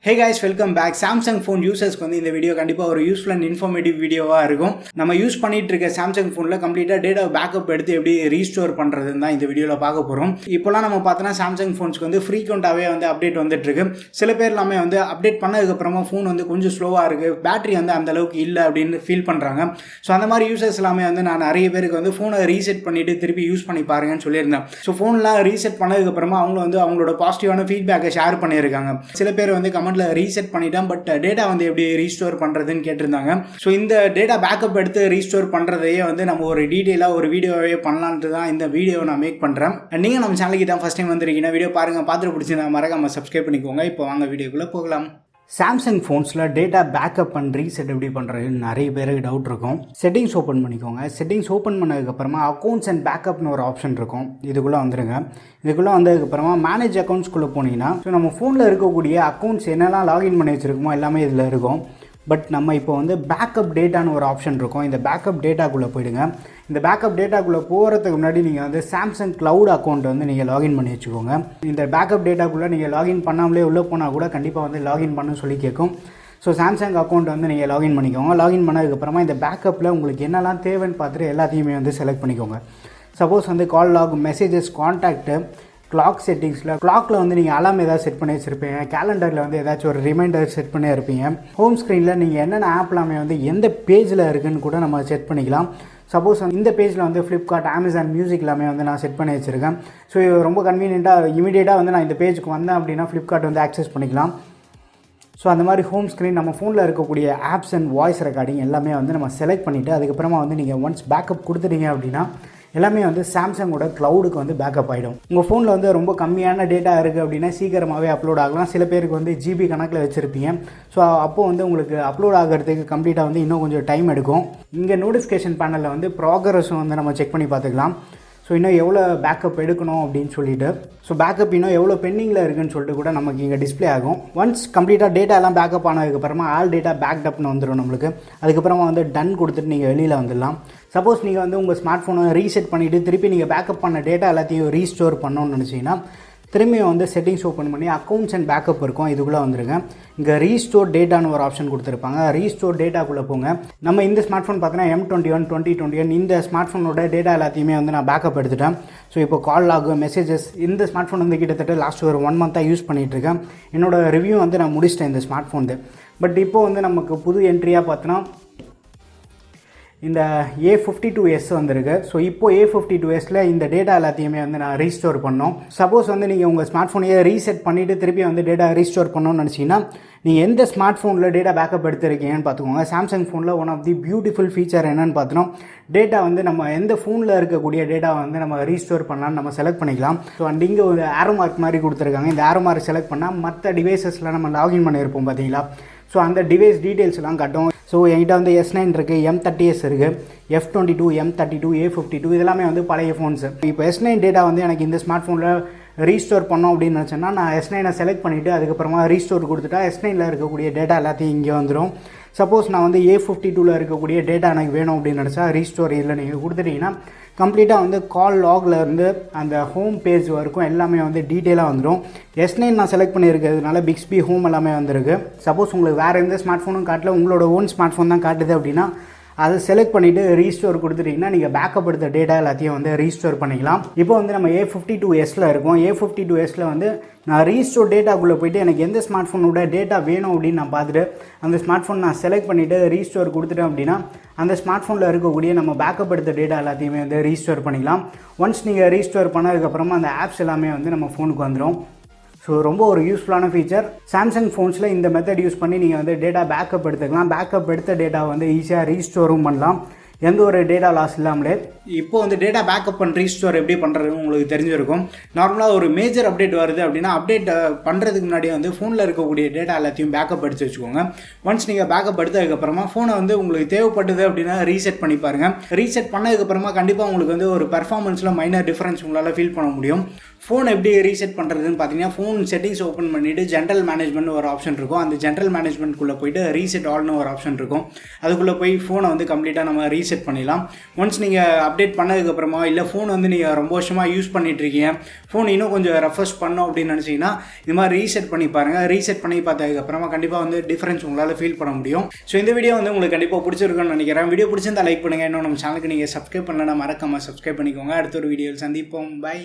Hey guys, welcome back. Samsung phone users வந்து இந்த video கண்டிப்பா ஒரு யூஸ்ஃபுல் அண்ட் இன்ஃபர்மேட்டிவ் வீடியோவா இருக்கும். நம்ம யூஸ் பண்ணிட்டு இருக்க Samsung phoneல கம்ப்ளீட்டா டேட்டா பேக்கப் எடுத்து எப்படி ரீஸ்டோர் பண்றதுன்னு தான் இந்த வீடியோல பார்க்க போறோம். இப்போலாம் நம்ம பார்த்தோம்னா Samsung phones வந்து ஃப்ரீக்வெண்டாவே வந்து அப்டேட் வந்துட்டு இருக்கு. சில பேர் எல்லாமே வந்து அப்டேட் பண்ணதுக்கு அப்புறமா ஃபோன் வந்து கொஞ்சம் ஸ்லோவா இருக்கு, பேட்டரி வந்து அந்த அளவுக்கு இல்லை அப்படின்னு ஃபீல் பண்றாங்க. ஸோ அந்த மாதிரி யூசர்ஸ் எல்லாமே வந்து நான் நிறைய பேருக்கு வந்து ஃபோனை ரீசெட் பண்ணிட்டு திருப்பி யூஸ் பண்ணி பாருங்கன்னு சொல்லியிருந்தேன். ஸோ ஃபோன்லாம் ரீசெட் பண்ணதுக்கு அப்புறமா அவங்க வந்து அவங்களோட பாசிட்டிவான ஃபீட்பேக்கை ஷேர் பண்ணியிருக்காங்க. சில பேர் வந்து ரீசெட் பண்ணிட்டேன், பட் டேட்டா வந்து எப்படி ரீஸ்டோர் பண்றதுன்னு கேட்டிருந்தாங்க. ஸோ இந்த டேட்டா பேக்கப் எடுத்து ரீஸ்டோர் பண்றதையே வந்து நம்ம ஒரு டீட்டெயிலாக ஒரு வீடியோவே பண்ணலான்ட்டு தான் இந்த வீடியோவை நான் மேக் பண்றேன். நீங்கள் நம்ம சேனலுக்கு தான் ஃபர்ஸ்ட் டைம் வந்திருக்கீங்கன்னா வீடியோ பாருங்க, பார்த்துட்டு பிடிச்சிருந்தா மறக்காம சப்ஸ்கிரைப் பண்ணிக்கோங்க. இப்போ வாங்க வீடியோக்குள்ளே போகலாம். சாம்சங் ஃபோன்ஸில் டேட்டா பேக்கப் அண்ட் ரீசெட் எப்படி பண்ணுறதுன்னு நிறைய பேருக்கு டவுட் இருக்கும். செட்டிங்ஸ் ஓப்பன் பண்ணிக்கோங்க. செட்டிங்ஸ் ஓப்பன் பண்ணதுக்கப்புறமா அக்கௌண்ட்ஸ் அண்ட் பேக்கப்னு ஒரு ஆப்ஷன் இருக்கும். இதுக்குள்ளே வந்துடுங்க. இதுக்குள்ளே வந்ததுக்கப்புறமா மேனேஜ் அக்கௌண்ட்ஸ்குள்ளே போனீங்கன்னா ஸோ நம்ம ஃபோனில் இருக்கக்கூடிய அக்கௌண்ட்ஸ் என்னெல்லாம் லாகின் பண்ணி வச்சுருக்கோமோ எல்லாமே இதில் இருக்கும். பட் நம்ம இப்போ வந்து பேக்கப் டேட்டான்னு ஒரு ஆப்ஷன் இருக்கும். இந்த பேக்கப் டேட்டாக்குள்ளே போயிடுங்க. இந்த பேக்கப் டேட்டாக்குள்ளே போகிறதுக்கு முன்னாடி நீங்கள் வந்து சாம்சங் க்ளவுட் அக்கௌண்ட் வந்து நீங்கள் லாகின் பண்ணி வச்சுக்கோங்க. இந்த பேக்கப் டேட்டாக்குள்ளே நீங்கள் லாகின் பண்ணாமலே உள்ளே போனால் கூட கண்டிப்பாக வந்து லாகின் பண்ண சொல்லி கேட்கும். ஸோ சாம்சங் அக்கௌண்ட் வந்து நீங்கள் லாகின் பண்ணிக்கோங்க. லாகின் பண்ணதுக்கப்புறமா இந்த பேக்கப்பில் உங்களுக்கு என்னெல்லாம் தேவைன்னு பார்த்துட்டு எல்லாத்தையுமே வந்து செலக்ட் பண்ணிக்கோங்க. சப்போஸ் வந்து கால் லாக், மெசேஜஸ், கான்டாக்ட்டு, கிளாக் செட்டிங்ஸில் கிளாக்கில் வந்து நீங்கள் அலாம் ஏதாவது செட் பண்ணி வச்சுருப்பீங்க. கேலண்டரில் வந்து ஏதாச்சும் ஒரு ரிமைண்டர் செட் பண்ணி இருப்பீங்க. ஹோம் ஸ்க்ரீனில் நீங்கள் என்னென்ன ஆப்லாமே வந்து எந்த பேஜில் இருக்குதுன்னு கூட நம்ம செட் பண்ணிக்கலாம். சப்போஸ் இந்த பேஜில் வந்து ஃப்ளிப்கார்ட், அமேசான் மியூசிக் எல்லாமே வந்து நான் செட் பண்ணி வச்சுருக்கேன். ஸோ இது ரொம்ப கன்வீனியண்ட்டாக இமீடியட்டாக வந்து நான் இந்த பேஜுக்கு வந்தேன் அப்படின்னா ஃப்ளிப்கார்ட் வந்து ஆக்சஸ் பண்ணிக்கலாம். ஸோ அந்த மாதிரி ஹோம் ஸ்க்ரீன் நம்ம ஃபோனில் இருக்கக்கூடிய ஆப்ஸ் அண்ட் வாய்ஸ் ரெக்கார்டிங் எல்லாமே வந்து நம்ம செலக்ட் பண்ணிவிட்டு அதுக்கப்புறமா வந்து நீங்கள் ஒன்ஸ் பேக்கப் கொடுத்துட்டீங்க அப்படின்னா எல்லாமே வந்து சாம்சங்கோட க்ளவுடுக்கு வந்து பேக்கப் ஆகிடும். உங்கள் ஃபோனில் வந்து ரொம்ப கம்மியான டேட்டா இருக்குது அப்படின்னா சீக்கிரமாகவே அப்லோட் ஆகலாம். சில பேருக்கு வந்து ஜிபி கணக்கில் வச்சுருப்பீங்க. ஸோ அப்போது வந்து உங்களுக்கு அப்லோட் ஆகிறதுக்கு கம்ப்ளீட்டாக வந்து இன்னும் கொஞ்சம் டைம் எடுக்கும். இங்கே நோட்டிஃபிகேஷன் பேனலில் வந்து ப்ராக்ரஸும் வந்து நம்ம செக் பண்ணி பார்த்துக்கலாம். ஸோ இன்னும் எவ்வளோ பேக்கப் எடுக்கணும் அப்படின்னு சொல்லிட்டு, ஸோ பேக்கப் இன்னும் எவ்வளோ பெண்டிங்கில் இருக்குன்னு சொல்லிட்டு கூட நமக்கு இங்கே டிஸ்பிளே ஆகும். ஒன்ஸ் கம்ப்ளீட்டாக டேட்டா எல்லாம் பேக்கப் ஆனதுக்கப்புறமா ஆல் டேட்டா பேக்கப்னு வந்துடும் நம்மளுக்கு. அதுக்கப்புறமா வந்து டன் கொடுத்துட்டு நீங்கள் வெளியில் வந்துடலாம். சப்போஸ் நீங்கள் வந்து உங்கள் ஸ்மார்ட் ஃபோனை ரீசெட் பண்ணிவிட்டு திருப்பி நீங்கள் பேக்கப் பண்ண டேட்டா எல்லாத்தையும் ரீஸ்டோர் பண்ணணும்னு நினச்சிங்கன்னா திரும்பியும் வந்து செட்டிங்ஸ் ஓப்பன் பண்ணி அக்கௌண்ட்ஸ் அண்ட் பேக்கப் இருக்கும். இதுக்குள்ளே வந்துருங்க. இங்கே ரீஸ்டோர் டேட்டான்னு ஒரு ஆப்ஷன் கொடுத்துருப்பாங்க. ரீஸ்டோர் டேட்டாக்குள்ளே போங்க. நம்ம இந்த ஸ்மார்ட் ஃபோன் பார்த்தோன்னா M21 2021 இந்த ஸ்மார்ட் ஃபோனோட டேட்டா எல்லாத்தையுமே வந்து நான் பேக்கப் எடுத்துட்டேன். ஸோ இப்போ கால் லாக், மெசேஜஸ், இந்த ஸ்மார்ட் ஃபோன் வந்து கிட்டத்தட்ட லாஸ்ட் ஒரு 1 மந்த்தாக யூஸ் பண்ணிகிட்ருக்கேன். என்னோடய ரிவ்யூ வந்து நான் முடிச்சிட்டேன் இந்த ஸ்மார்ட் ஃபோன். பட் இப்போ வந்து நமக்கு புது என்ட்ரியாக பார்த்தோன்னா இந்த A52s வந்திருக்கு. ஸோ இப்போ A52sல இந்த டேட்டா எல்லாத்தையுமே வந்து நான் ரீஸ்டோர் பண்ணோம். சப்போஸ் வந்து நீங்கள் உங்கள் ஸ்மார்ட் ஃபோனையே ரீசெட் பண்ணிவிட்டு திருப்பி வந்து டேட்டா ரீஸ்டோர் பண்ணணும்னு நினச்சிங்கன்னா நீங்கள் எந்த ஸ்மார்ட் ஃபோனில் டேட்டா பேக்கப் எடுத்துருக்கீங்கன்னு பார்த்துக்கோங்க. சாம்சங் ஃபோனில் one of the beautiful feature என்னென்னு பார்த்தோன்னா டேட்டா வந்து நம்ம எந்த ஃபோனில் இருக்கக்கூடிய டேட்டா வந்து நம்ம ரீஸ்டோர் பண்ணலான்னு நம்ம செலக்ட் பண்ணிக்கலாம். ஸோ அண்ட் இங்கே ஒரு ஆரோ மார்க் மாதிரி கொடுத்துருக்காங்க. இந்த ஆரோ மார்க் செலக்ட் பண்ணால் மற்ற டிவைசஸில் நம்ம லாகின் பண்ணியிருப்போம் பார்த்தீங்களா. ஸோ அந்த டிவைஸ் டீட்டெயில்ஸ் எல்லாம் காட்டும். ஸோ என்கிட்ட வந்து S9 இருக்குது, M30s இருக்குது, F22, M32, A52 இதெல்லாமே வந்து பழைய ஃபோன்ஸு. இப்போ S9 டேட்டா வந்து எனக்கு இந்த ஸ்மார்ட் ஃபோனில் ரீஸ்டோர் பண்ணோம் அப்படின்னு நினச்சேன்னா நான் S9 செலக்ட் பண்ணிவிட்டு அதுக்கப்புறமா ரீஸ்டோர் கொடுத்துட்டா S9 இருக்கக்கூடிய டேட்டா எல்லாத்தையும் இங்கே வந்துடும். சப்போஸ் நான் வந்து A52 இருக்கக்கூடிய டேட்டா எனக்கு வேணும் அப்படின்னு நினச்சா ரீஸ்டோர் இதில் நீங்கள் கொடுத்துட்டிங்கன்னா கம்ப்ளீட்டாக வந்து கால் லாக்லேருந்து அந்த ஹோம் பேஜ் வரைக்கும் எல்லாமே வந்து டீட்டெயிலாக வந்துடும். S9 நான் செலக்ட் பண்ணியிருக்கிறதுனால பிக்ஸ்பி ஹோம் எல்லாமே வந்திருக்கு. சப்போஸ் உங்களுக்கு வேறு எந்த ஸ்மார்ட் ஃபோனும் காட்டல, உங்களோட ஓன் ஸ்மார்ட் ஃபோன் தான் காட்டுது அப்படின்னா அதை செலக்ட் பண்ணிவிட்டு ரீஸ்டோர் கொடுத்துட்டிங்கன்னா நீங்கள் பேக்கப் எடுத்த டேட்டா எல்லாத்தையும் வந்து ரீஸ்டோர் பண்ணிக்கலாம். இப்போ வந்து நம்ம A52sல இருக்கோம். A52sல வந்து நான் ரீஸ்டோர் டேட்டாக்குள்ளே போய்ட்டு எனக்கு எந்த ஸ்மார்ட் ஃபோனோட டேட்டா வேணும் அப்படின்னு நான் பார்த்துட்டு அந்த ஸ்மார்ட் ஃபோன் நான் செலக்ட் பண்ணிவிட்டு ரீஸ்டோர் கொடுத்துட்டேன் அப்படின்னா அந்த ஸ்மார்ட் ஃபோனில் இருக்கக்கூடிய நம்ம பேக்கப் எடுத்த டேட்டா எல்லாத்தையுமே வந்து ரீஸ்டோர் பண்ணிக்கலாம். ஒன்ஸ் நீங்கள் ரீஸ்டோர் பண்ணதுக்கப்புறமா அந்த ஆப்ஸ் எல்லாமே வந்து நம்ம ஃபோனுக்கு வந்துடும். ஸோ ரொம்ப ஒரு யூஸ்ஃபுல்லான ஃபீச்சர். சாம்சங் ஃபோன்ஸில் இந்த மெத்தட் யூஸ் பண்ணி நீங்கள் வந்து டேட்டா பேக்கப் எடுத்துக்கலாம். பேக்கப் எடுத்த டேட்டா வந்து ஈஸியாக ரீஸ்டோரும் பண்ணலாம், எந்த ஒரு டேட்டா லாஸ் இல்லாமலே. இப்போ வந்து டேட்டா பேக்கப் அண்ட் ரீஸ்டோர் எப்படி பண்ணுறதுன்னு உங்களுக்கு தெரிஞ்சிருக்கும். நார்மலாக ஒரு மேஜர் அப்டேட் வருது அப்படின்னா அப்டேட் பண்ணுறதுக்கு முன்னாடி வந்து ஃபோனில் இருக்கக்கூடிய டேட்டா எல்லாத்தையும் பேக்கப் எடுத்து வச்சுக்கோங்க. ஒன்ஸ் நீங்கள் பேக்கப் எடுத்ததுக்கப்புறமா ஃபோனை வந்து உங்களுக்கு தேவைப்பட்டது அப்படின்னா ரீசெட் பண்ணி பாருங்கள். ரீசெட் பண்ணதுக்கப்புறமா கண்டிப்பாக உங்களுக்கு வந்து ஒரு பெர்ஃபார்மன்ஸில் மைனர் டிஃப்ரென்ஸ் உங்களால் ஃபீல் பண்ண முடியும். ஃபோன் எப்படி ரீசெட் பண்ணுறதுன்னு பார்த்தீங்கன்னா ஃபோன் செட்டிங்ஸ் ஓப்பன் பண்ணிவிட்டு ஜென்ரல் மேனேஜ்மெண்ட் ஒரு ஆப்ஷன் இருக்கும். அந்த ஜென்ரல் மேனேஜ்மெண்ட்குள்ளே போய்ட்டு ரீசெட் ஆல்னு ஒரு ஆப்ஷன் இருக்கும். அதுக்குள்ளே போய் ஃபோனை வந்து கம்ப்ளீட்டாக நம்ம ரீசெட் பண்ணிடலாம். ஒன்ஸ் நீங்கள் அப்டேட் பண்ணதுக்கப்புறமா இல்லை ஃபோன் வந்து நீங்கள் ரொம்ப வருஷமாக யூஸ் பண்ணிகிட்ருக்கீங்க, ஃபோன் இன்னும் கொஞ்சம் ரெஃப்ரெஷ் பண்ணோம் அப்படின்னு நினச்சிங்கன்னா இது மாதிரி ரீசெட் பண்ணி பாருங்கள். ரீசெட் பண்ணி பார்த்ததுக்கப்புறமா கண்டிப்பாக வந்து டிஃப்ரென்ஸ் உங்களால் ஃபீல் பண்ண முடியும். ஸோ இந்த வீடியோ வந்து உங்களுக்கு கண்டிப்பாக பிடிச்சிருக்குன்னு நினைக்கிறேன். வீடியோ பிடிச்சிருந்தா லைக் பண்ணுங்கள். இன்னும் நம்ம சேனலுக்கு நீங்கள் சப்ஸ்கிரைப் பண்ணலன்னா மறக்காமல் சப்ஸ்கிரைப் பண்ணிக்கோங்க. அடுத்த ஒரு வீடியோவில் சந்திப்போம். பை.